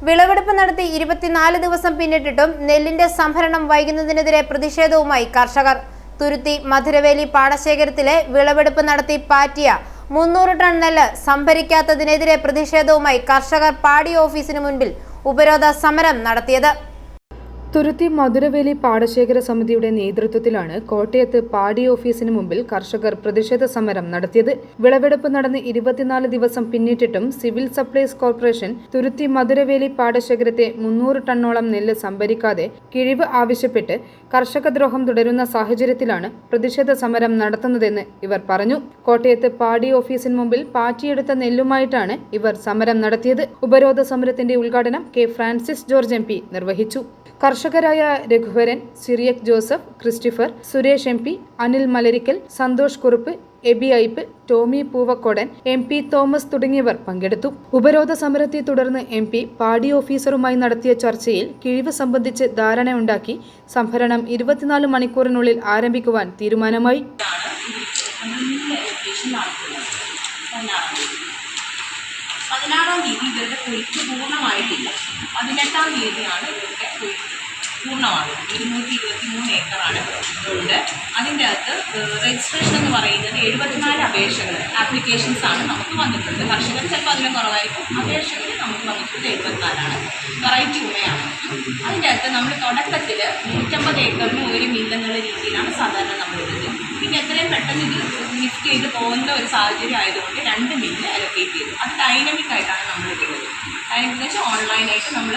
വിളവെടുപ്പ് നടത്തി 24 ദിവസം പിന്നിട്ടിട്ടും നെല്ലിന്റെ സംഭരണം വൈകുന്നതിനെതിരെ പ്രതിഷേധവുമായി കർഷകർ. തുരുത്തി മധുരവേലി പാടശേഖരത്തിലെ വിളവെടുപ്പ് നടത്തി പാറ്റിയ 300 ടൺ നെല്ല് സംഭരിക്കാത്തതിനെതിരെ പ്രതിഷേധവുമായി കർഷകർ പാടി ഓഫീസിന് മുൻപിൽ ഉപരോധ സമരം നടത്തിയത്. തുരുത്തി മധുരവേലി പാടശേഖര സമിതിയുടെ നേതൃത്വത്തിലാണ് കോട്ടയത്ത് പാടി ഓഫീസിന് മുമ്പിൽ കർഷകർ പ്രതിഷേധ സമരം നടത്തിയത്. വിളവെടുപ്പ് നടന്ന് 24 ദിവസം പിന്നിട്ടിട്ടും സിവിൽ സപ്ലൈസ് കോർപ്പറേഷൻ തുരുത്തി മധുരവേലി പാടശേഖരത്തെ 300 ടണ്ണോളം നെല്ല് സംഭരിക്കാതെ കിഴിവ് ആവശ്യപ്പെട്ട് കർഷകദ്രോഹം തുടരുന്ന സാഹചര്യത്തിലാണ് പ്രതിഷേധ സമരം നടത്തുന്നതെന്ന് ഇവർ പറഞ്ഞു. കോട്ടയത്ത് പാടി ഓഫീസിന് മുമ്പിൽ പാറ്റിയെടുത്ത നെല്ലുമായിട്ടാണ് ഇവർ സമരം നടത്തിയത്. ഉപരോധ സമരത്തിന്റെ ഉദ്ഘാടനം കെ ഫ്രാൻസിസ് ജോർജ് MP നിർവഹിച്ചു. കർഷകരായ രഘുവരൻ, സിറിയക് ജോസഫ്, ക്രിസ്റ്റഫർ, സുരേഷ് MP, അനിൽ മലരിക്കൽ, സന്തോഷ് കുറുപ്പ്, എബി ഐപ്പ്, ടോമി പൂവക്കോടൻ, MP തോമസ് തുടങ്ങിയവർ പങ്കെടുത്തു. ഉപരോധ സമരത്തെ തുടർന്ന് MP പാടി ഓഫീസറുമായി നടത്തിയ ചർച്ചയിൽ കിഴിവ് സംബന്ധിച്ച് ധാരണയുണ്ടാക്കി സംഭരണം 24 മണിക്കൂറിനുള്ളിൽ ആരംഭിക്കുവാൻ തീരുമാനമായി. 16-ാം തീയതി ഇവരുടെ കൊയ്ത്ത് പൂർണ്ണമായിട്ടില്ല. 18-ാം തീയതിയാണ് ഇവരുടെ കൊയ്ത്ത് പൂർണ്ണമാകുന്നത്. 223 ഏക്കറാണ് ഉണ്ട്. അതിൻ്റെ അകത്ത് രജിസ്ട്രേഷൻ എന്ന് പറയുന്നത് 74 ആപ്ലിക്കേഷൻസ് ആണ് നമുക്ക് വന്നിട്ടുണ്ട്. കർഷകർ ചിലപ്പോൾ അതിലും കുറവായിരിക്കും. അപേക്ഷകൾ നമുക്ക് വന്നിട്ടുണ്ട് 74 വെറൈറ്റി ഉമയാണ്. അതിൻ്റെ അകത്ത് നമ്മൾ തുടക്കത്തിൽ 150 ഏക്കറിന് 1 മില്ല് എന്നുള്ള രീതിയിലാണ് സാധാരണ നമ്മളിടുന്നത്. പിന്നെ എത്രയും പെട്ടെന്ന് ഇത് ലിഫ്റ്റ് ചെയ്ത് പോകുന്ന ഒരു സാഹചര്യം ആയതുകൊണ്ട് 2 മില്ല് അലൊക്കേറ്റ് ചെയ്തു. അത് ഡൈനമിക് ആയിട്ടാണ് നമ്മൾ ഇടുന്നത്. ഡൈനമിക് എന്ന് വെച്ചാൽ ഓൺലൈനായിട്ട് നമ്മൾ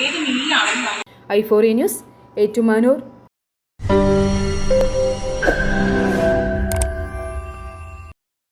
ഏത് മില്ലാണെന്ന് നമ്മൾ i4A ന്യൂസ്, ഏറ്റുമാനൂർ.